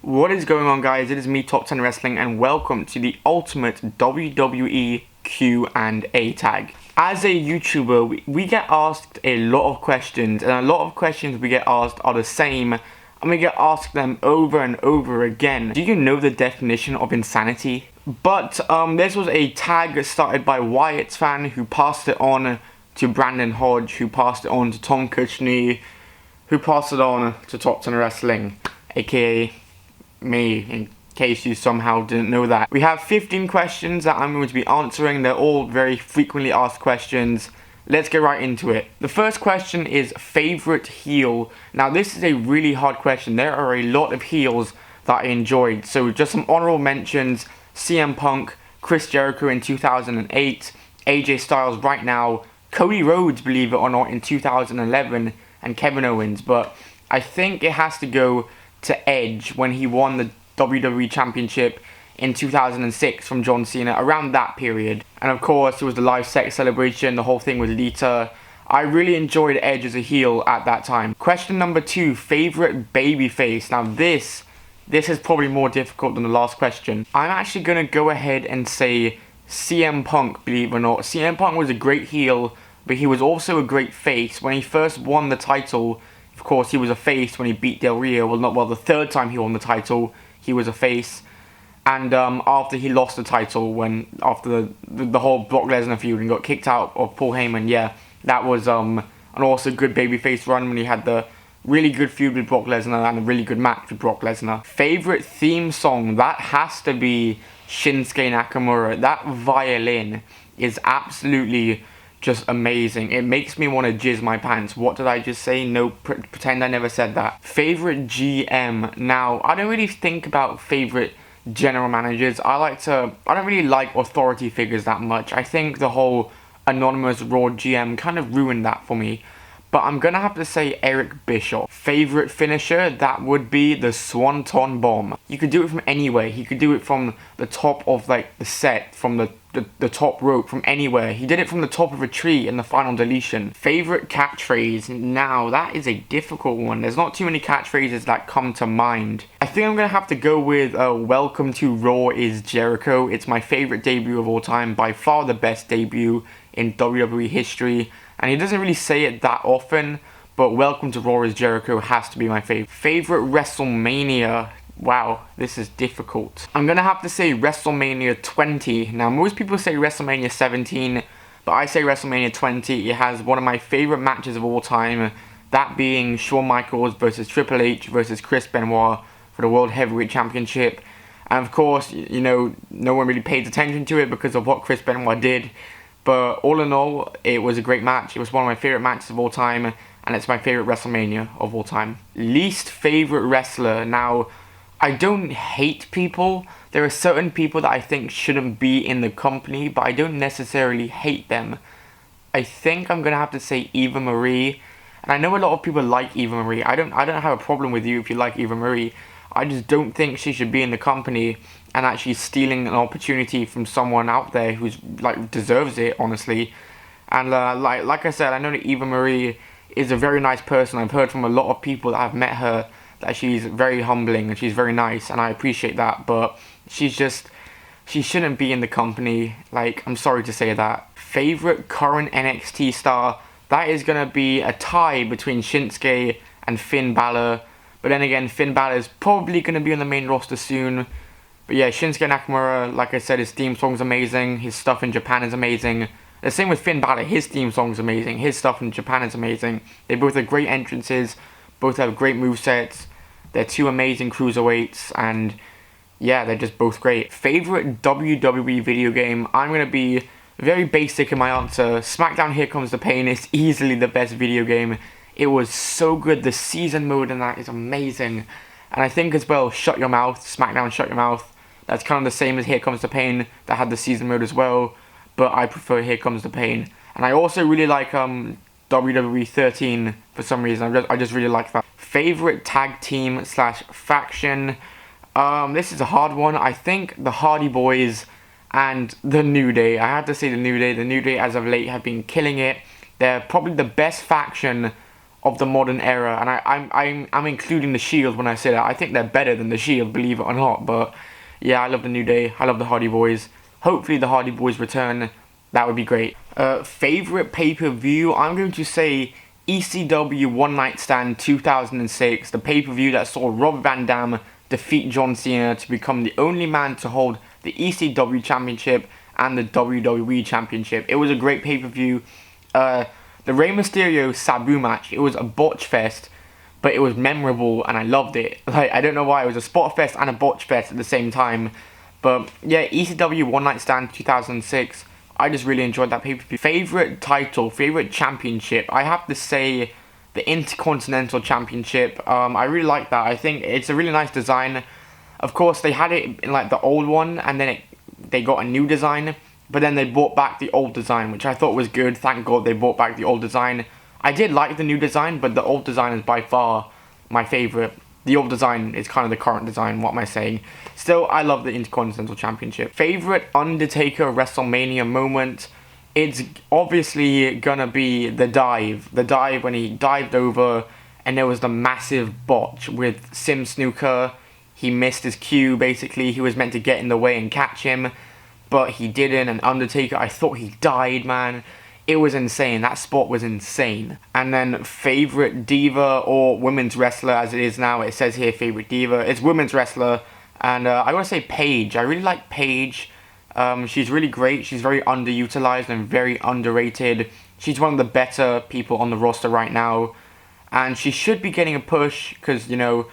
What is going on, guys? It is me, Top 10 Wrestling, and welcome to the ultimate WWE Q&A tag. As a YouTuber, we get asked a lot of questions, and a lot of questions we get asked are the same, and we get asked them over and over again. Do you know the definition of insanity? But this was a tag started by Wyatt's fan, who passed it on to Brandon Hodge, who passed it on to Tom Kushner, who passed it on to Top 10 Wrestling, aka me, in case you somehow didn't know that. We have 15 questions that I'm going to be answering. They're all very frequently asked questions. Let's get right into it. The first question is favorite heel. Now this is a really hard question. There are a lot of heels that I enjoyed. So just some honorable mentions: CM Punk, Chris Jericho in 2008, AJ Styles right now, Cody Rhodes, believe it or not, in 2011, and Kevin Owens. But I think it has to go to Edge when he won the WWE Championship in 2006 from John Cena, around that period. And of course, it was the live sex celebration, the whole thing with Lita. I really enjoyed Edge as a heel at that time. Question number 2, favorite babyface. Now this is probably more difficult than the last question. I'm actually going to go ahead and say CM Punk, believe it or not. CM Punk was a great heel, but he was also a great face. When he first won the title, of course, he was a face when he beat Del Rio. The third time he won the title, he was a face. And after he lost the title, after the whole Brock Lesnar feud and got kicked out of Paul Heyman, yeah, that was an also good babyface run when he had the really good feud with Brock Lesnar and a really good match with Brock Lesnar. Favorite theme song, that has to be Shinsuke Nakamura. That violin is absolutely just amazing. It makes me want to jizz my pants. What did I just say? No, pretend I never said that. Favorite GM. Now, I don't really think about favorite general managers. I don't really like authority figures that much. I think the whole anonymous Raw GM kind of ruined that for me. But I'm gonna have to say Eric Bischoff. Favorite finisher, that would be the Swanton Bomb. You could do it from anywhere. He could do it from the top of the set, from the top rope, from anywhere. He did it from the top of a tree in the final deletion. Favorite catchphrase, now that is a difficult one. There's not too many catchphrases that come to mind. I think I'm gonna have to go with welcome to Raw is Jericho. It's my favorite debut of all time, by far the best debut in WWE history. And he doesn't really say it that often, but welcome to Raw is Jericho has to be my favorite. Favorite WrestleMania. Wow, this is difficult. I'm going to have to say WrestleMania 20. Now, most people say WrestleMania 17, but I say WrestleMania 20. It has one of my favorite matches of all time, that being Shawn Michaels versus Triple H versus Chris Benoit for the World Heavyweight Championship. And of course, you know, no one really paid attention to it because of what Chris Benoit did. But all in all, it was a great match. It was one of my favorite matches of all time, and it's my favorite WrestleMania of all time. Least favorite wrestler. Now, I don't hate people. There are certain people that I think shouldn't be in the company, but I don't necessarily hate them. I think I'm gonna have to say Eva Marie, and I know a lot of people like Eva Marie. I don't have a problem with you if you like Eva Marie. I just don't think she should be in the company and actually stealing an opportunity from someone out there who's deserves it, honestly. And like I said, I know that Eva Marie is a very nice person. I've heard from a lot of people that have met her that she's very humbling and she's very nice, and I appreciate that. But she shouldn't be in the company. I'm sorry to say that. Favorite current NXT star, that is gonna be a tie between Shinsuke and Finn Balor. But then again, Finn Balor is probably going to be on the main roster soon. But yeah, Shinsuke Nakamura, like I said, his theme song's amazing. His stuff in Japan is amazing. The same with Finn Balor, his theme song's amazing. His stuff in Japan is amazing. They both have great entrances. Both have great movesets. They're two amazing cruiserweights. And yeah, they're just both great. Favorite WWE video game? I'm going to be very basic in my answer. SmackDown Here Comes the Pain is easily the best video game. It was so good. The season mode in that is amazing. And I think as well, Shut Your Mouth, SmackDown Shut Your Mouth, that's kind of the same as Here Comes the Pain, that had the season mode as well, but I prefer Here Comes the Pain. And I also really like WWE 13 for some reason. I just really like that. Favorite tag team / faction? This is a hard one. I think the Hardy Boys and the New Day. I have to say the New Day. The New Day as of late have been killing it. They're probably the best faction of the modern era, and I'm including the Shield when I say that. I think they're better than the Shield, believe it or not. But yeah, I love the New Day. I love the Hardy Boys. Hopefully the Hardy Boys return. That would be great. Favorite pay-per-view? I'm going to say ECW One Night Stand 2006, the pay-per-view that saw Rob Van Dam defeat John Cena to become the only man to hold the ECW Championship and the WWE Championship. It was a great pay-per-view. The Rey Mysterio Sabu match, it was a botch fest, but it was memorable and I loved it. Like, I don't know why, it was a spot fest and a botch fest at the same time. But yeah, ECW One Night Stand 2006, I just really enjoyed that pay-per-view. Favorite title, favorite championship, I have to say the Intercontinental Championship. I really like that. I think it's a really nice design. Of course, they had it in like the old one, and then they got a new design, but then they brought back the old design, which I thought was good. Thank God they brought back the old design. I did like the new design, but the old design is by far my favorite. The old design is kind of the current design, what am I saying? Still, I love the Intercontinental Championship. Favorite Undertaker WrestleMania moment? It's obviously gonna be the dive. The dive when he dived over and there was the massive botch with Sim Snooker. He missed his cue, basically. He was meant to get in the way and catch him, but he didn't. And Undertaker, I thought he died, man. It was insane. That spot was insane. And then favorite diva or women's wrestler, as it is now. It says here favorite diva. It's women's wrestler. And I want to say Paige. I really like Paige. She's really great. She's very underutilized and very underrated. She's one of the better people on the roster right now. And she should be getting a push because, you know,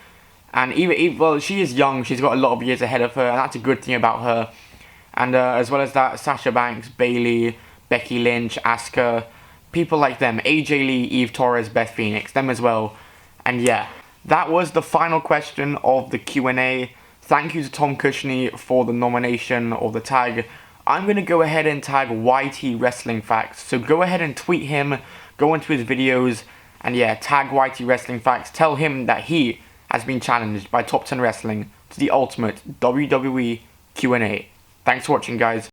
and well, she is young. She's got a lot of years ahead of her. And that's a good thing about her. And as well as that, Sasha Banks, Bayley, Becky Lynch, Asuka, people like them, AJ Lee, Eve Torres, Beth Phoenix, them as well. And yeah, that was the final question of the Q&A. Thank you to Tom Cushney for the nomination or the tag. I'm going to go ahead and tag YT Wrestling Facts. So go ahead and tweet him, go into his videos, and yeah, tag YT Wrestling Facts. Tell him that he has been challenged by Top 10 Wrestling to the ultimate WWE Q&A. Thanks for watching, guys.